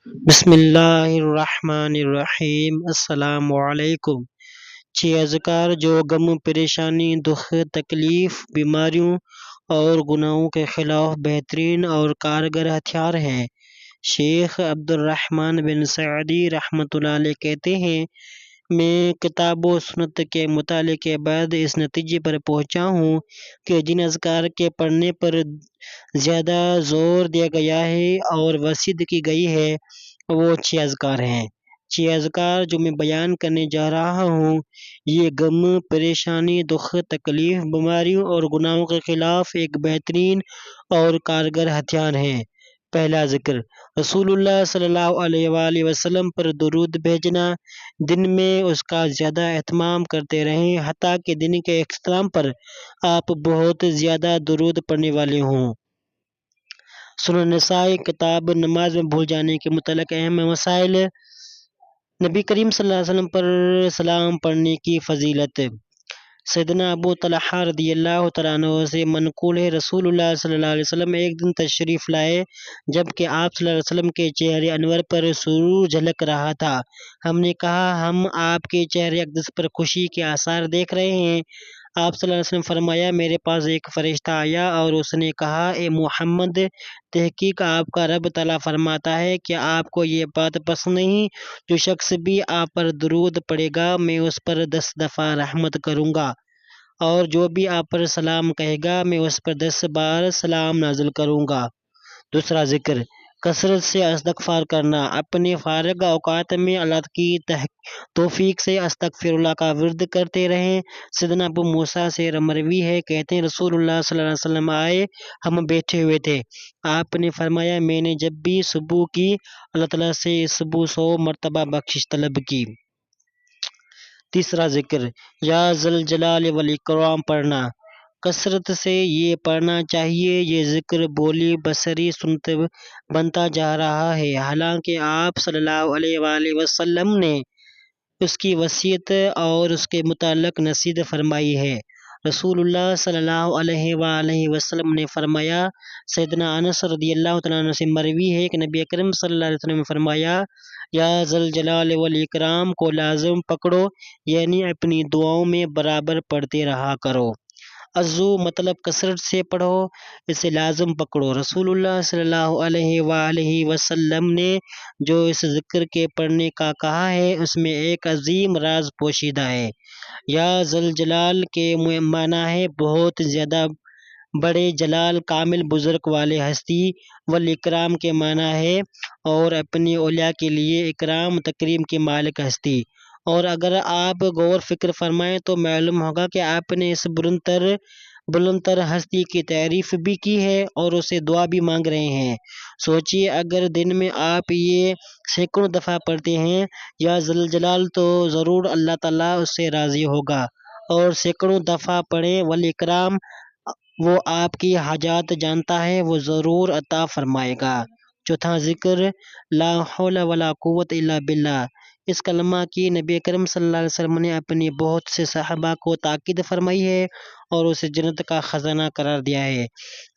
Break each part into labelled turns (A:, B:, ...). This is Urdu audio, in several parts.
A: بسم اللہ الرحمن الرحیم۔ السلام علیکم۔ چھ اذکار جو غم، پریشانی، دکھ، تکلیف، بیماریوں اور گناہوں کے خلاف بہترین اور کارگر ہتھیار ہیں۔ شیخ عبد الرحمن بن سعدی رحمۃ اللہ علیہ کہتے ہیں، میں کتاب و سنت کے مطالعے کے بعد اس نتیجے پر پہنچا ہوں کہ جن اذکار کے پڑھنے پر زیادہ زور دیا گیا ہے اور وصیت کی گئی ہے وہ چھ اذکار ہیں۔ چھ اذکار جو میں بیان کرنے جا رہا ہوں یہ غم، پریشانی، دکھ، تکلیف، بیماریوں اور گناہوں کے خلاف ایک بہترین اور کارگر ہتھیار ہیں۔ پہلا ذکر، رسول اللہ صلی اللہ علیہ وآلہ وسلم پر درود بھیجنا۔ دن میں اس کا زیادہ اہتمام کرتے رہیں حتیٰ کہ دن کے اختتام پر آپ بہت زیادہ درود پڑھنے والے ہوں۔ سنن نسائی کتاب نماز میں بھول جانے کے متعلق اہم مسائل۔ نبی کریم صلی اللہ علیہ وسلم پر سلام پڑھنے کی فضیلت۔ سیدنا ابو طلحہ رضی اللہ تعالیٰ عنہ سے منقول ہے، رسول اللہ صلی اللہ علیہ وسلم ایک دن تشریف لائے جبکہ آپ صلی اللہ علیہ وسلم کے چہرے انور پر سرور جھلک رہا تھا۔ ہم نے کہا، ہم آپ کے چہرے اقدس پر خوشی کے آثار دیکھ رہے ہیں۔ آپ صلی اللہ علیہ وسلم فرمایا، میرے پاس ایک فرشتہ آیا اور اس نے کہا، اے محمد، تحقیق آپ کا رب تعالیٰ فرماتا ہے کہ آپ کو یہ بات پسند نہیں، جو شخص بھی آپ پر درود پڑھے گا میں اس پر 10 دفعہ رحمت کروں گا، اور جو بھی آپ پر سلام کہے گا میں اس پر 10 بار سلام نازل کروں گا۔ دوسرا ذکر، کثرت سے استغفار کرنا۔ اپنے فارغ اوقات میں اللہ کی توفیق سے استغفر اللہ کا ورد کرتے رہیں۔ سیدنا ابو موسیٰ سے مروی ہے، کہتے ہیں رسول اللہ صلی اللہ علیہ وسلم آئے، ہم بیٹھے ہوئے تھے، آپ نے فرمایا، میں نے جب بھی صبح کی اللہ تعالیٰ سے صبح 100 مرتبہ بخشش طلب کی۔ تیسرا ذکر، یا ذوالجلال والاکرام پڑھنا۔ کثرت سے یہ پڑھنا چاہیے۔ یہ ذکر بولی بصری سنت بنتا جا رہا ہے، حالانکہ آپ صلی اللہ علیہ وآلہ وسلم نے اس کی وصیت اور اس کے متعلق نصیحت فرمائی ہے۔ رسول اللہ صلی اللہ علیہ وآلہ وسلم نے فرمایا، سیدنا انس رضی اللہ تعالیٰ عنہ سے مروی ہے کہ نبی اکرم صلی اللہ علیہ وسلم نے فرمایا، یا ذوالجلال والاکرام کو لازم پکڑو، یعنی اپنی دعاؤں میں برابر پڑھتے رہا کرو۔ عزو مطلب کثرت سے پڑھو، اسے لازم پکڑو۔ رسول اللہ صلی اللہ علیہ وآلہ وسلم نے جو اس ذکر کے پڑھنے کا کہا ہے اس میں ایک عظیم راز پوشیدہ ہے۔ یا ذوالجلال کے معنی ہے بہت زیادہ بڑے جلال، کامل بزرگ والے ہستی۔ والاکرام کے معنی ہے اور اپنی اولیاء کے لیے اکرام تکریم کی مالک ہستی۔ اور اگر آپ غور فکر فرمائیں تو معلوم ہوگا کہ آپ نے اس بلند تر ہستی کی تعریف بھی کی ہے اور اسے دعا بھی مانگ رہے ہیں۔ سوچیے، اگر دن میں آپ یہ سینکڑوں دفعہ پڑھتے ہیں یا ذوالجلال تو ضرور اللہ تعالیٰ اس سے راضی ہوگا، اور سینکڑوں دفعہ پڑھیں والاکرام، وہ آپ کی حاجات جانتا ہے، وہ ضرور عطا فرمائے گا۔ چوتھا ذکر، لا حول ولا قوت الا باللہ۔ اس کلمہ کی نبی کریم صلی اللہ علیہ وسلم نے اپنی بہت سے صحابہ کو تاکید فرمائی ہے اور اسے جنت کا خزانہ قرار دیا ہے۔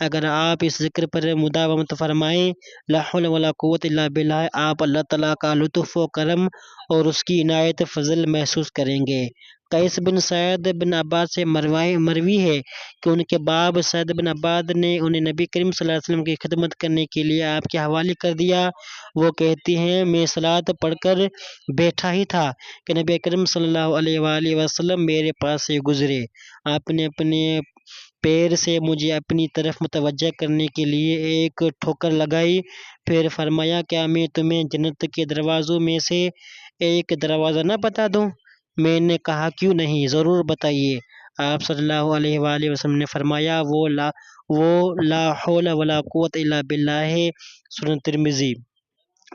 A: اگر آپ اس ذکر پر مداومت فرمائیں، لا حول ولا قوت الا باللہ، آپ اللہ تعالیٰ کا لطف و کرم اور اس کی عنایت فضل محسوس کریں گے۔ قیس بن سعد بن عباد سے مروی ہے کہ ان کے باپ سعد بن عباد نے انہیں نبی کریم صلی اللہ علیہ وسلم کی خدمت کرنے کے لیے آپ کے حوالے کر دیا۔ وہ کہتی ہیں، میں صلاۃ پڑھ کر بیٹھا ہی تھا کہ نبی کریم صلی اللہ علیہ وآلہ وسلم میرے پاس سے گزرے۔ آپ نے اپنے پیر سے مجھے اپنی طرف متوجہ کرنے کے لیے ایک ٹھوکر لگائی، پھر فرمایا، کیا میں تمہیں جنت کے دروازوں میں سے ایک دروازہ نہ بتا دوں؟ میں نے کہا، کیوں نہیں، ضرور بتائیے۔ آپ صلی اللہ علیہ وآلہ وسلم نے فرمایا، وہ لا حول ولا قوت الا باللہ ہے۔ سنن ترمذی۔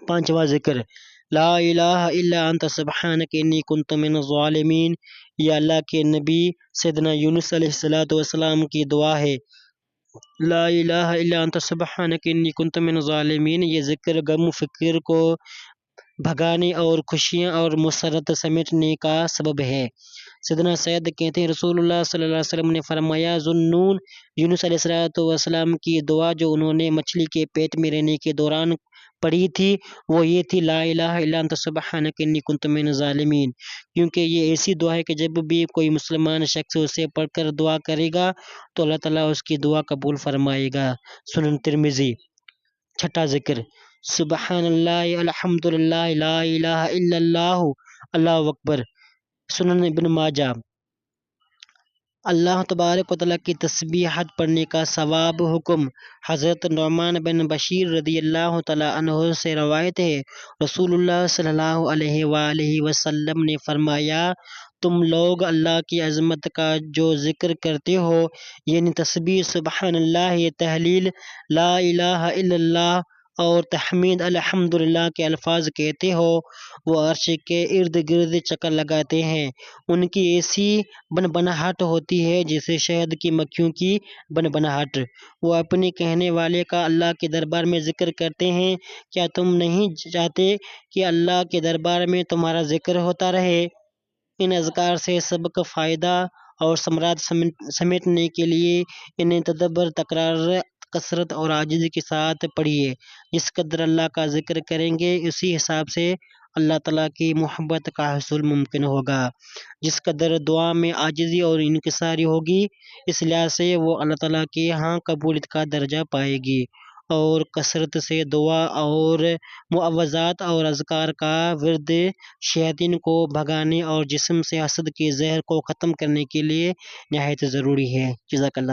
A: پانچواں ذکر، لا الہ الا انت سبحانک انی کنت من الظالمین۔ یہ اللہ کے نبی سیدنا یونس علیہ السلام کی دعا ہے۔ لا الہ الا انت سبحانک انی کنت من الظالمین۔ یہ ذکر غم و فکر کو بھگانے اور خوشیاں اور مسرت سمیٹنے کا سبب ہے۔ سیدنا سعید کہتے ہیں، رسول اللہ صلی اللہ علیہ وسلم نے فرمایا، ذوالنون یونس علیہ السلام کی دعا جو انہوں نے مچھلی کے پیٹ میں رہنے کے دوران پڑھی تھی وہ یہ تھی لا الہ الا انت سبحانک انی کنت من الظالمین، کیونکہ یہ ایسی دعا ہے کہ جب بھی کوئی مسلمان شخص اسے پڑھ کر دعا کرے گا تو اللہ تعالیٰ اس کی دعا قبول فرمائے گا۔ سنن ترمذی۔ چھٹا ذکر سبحان اللہ الحمد للہ لا الہ الا اللہ اللہ اکبر۔ سنن ابن ماجہ۔ اللہ تبارک و تعالیٰ کی تسبیحات پڑھنے کا ثواب۔ حکم حضرت نعمان بن بشیر رضی اللہ تعالیٰ عنہ سے روایت ہے، رسول اللہ صلی اللہ علیہ وآلہ وسلم نے فرمایا، تم لوگ اللہ کی عظمت کا جو ذکر کرتے ہو، یعنی تسبیح، سبحان اللہ، تحلیل، لا الہ الا اللہ اور تحمید الحمدللہ کے الفاظ کہتے ہو، وہ عرش کے ارد گرد چکر لگاتے ہیں۔ ان کی ایسی بنبناہٹ ہوتی ہے جیسے شہد کی مکھیوں کی بنبناہٹ۔ وہ اپنے کہنے والے کا اللہ کے دربار میں ذکر کرتے ہیں، کیا تم نہیں چاہتے کہ اللہ کے دربار میں تمہارا ذکر ہوتا رہے؟ ان اذکار سے سبق، فائدہ اور ثمرات سمیٹنے کے لیے انہیں تدبر، تکرار، کثرت اور عاجزی کے ساتھ پڑھیے۔ جس قدر اللہ کا ذکر کریں گے اسی حساب سے اللہ تعالیٰ کی محبت کا حصول ممکن ہوگا۔ جس قدر دعا میں عاجزی اور انکساری ہوگی اس لحاظ سے وہ اللہ تعالیٰ کے ہاں قبولیت کا درجہ پائے گی۔ اور کثرت سے دعا اور معوذات اور اذکار کا ورد شیاطین کو بھگانے اور جسم سے حسد کے زہر کو ختم کرنے کے لیے نہایت ضروری ہے۔ جزاک اللہ